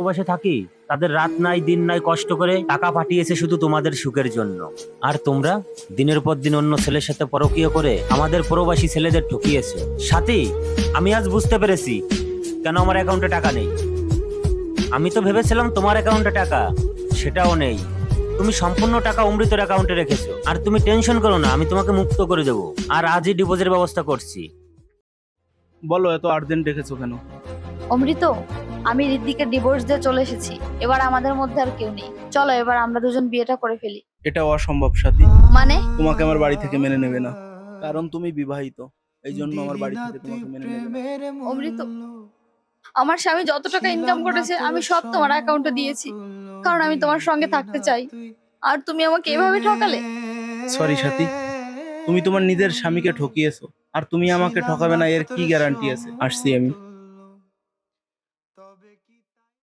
প্রবাসে থাকি তাদের রাত নাই দিন নাই কষ্ট করে টাকা পাঠিয়েছে শুধু তোমাদের সুখের জন্য। আর তোমরা দিনের পর দিন অন্য ছেলের সাথে পরকীয় করে আমাদের প্রবাসী ছেলেদের ঠকিয়েছো। সাথী, আমি আজ বুঝতে পেরেছি কেন আমার অ্যাকাউন্টে টাকা নেই। আমি তো ভেবেছিলাম তোমার অ্যাকাউন্টে টাকা, সেটাও নেই। তুমি সম্পূর্ণ টাকা অমৃতর অ্যাকাউন্টে রেখেছো। আর তুমি টেনশন করো না, আমি তোমাকে মুক্ত করে দেবো। আর আজই ডিভোর্সের ব্যবস্থা করছি। বলো, এত আর্জেন্ট রেখেছো কেন? অমৃত, আমি ঋদ্ধিকে ডিভোর্স দিয়ে চলে এসেছি। এবার আমাদের মধ্যে আর কেউ নেই। চলো এবার আমরা দুজন বিয়েটা করে ফেলি। এটা অসম্ভব সাথী। মানে? তোমাকে আমার বাড়ি থেকে মেনে নেবে না, কারণ তুমি বিবাহিত। এই জন্য আমার বাড়ি থেকে তোমাকে মেনে নেবে না। অমৃত, আমার স্বামী যত টাকা ইনকাম করেছে আমি সব তোমার অ্যাকাউন্টে দিয়েছি, কারণ আমি তোমার সঙ্গে থাকতে চাই। আর তুমি আমাকে এভাবে ঠকালে। সরি সাথী, তুমি তোমার নিজের স্বামীকে ঠকিয়েছো, আর তুমি আমাকে ঠকাবে না এর কি গ্যারান্টি আছে? আসছি আমি।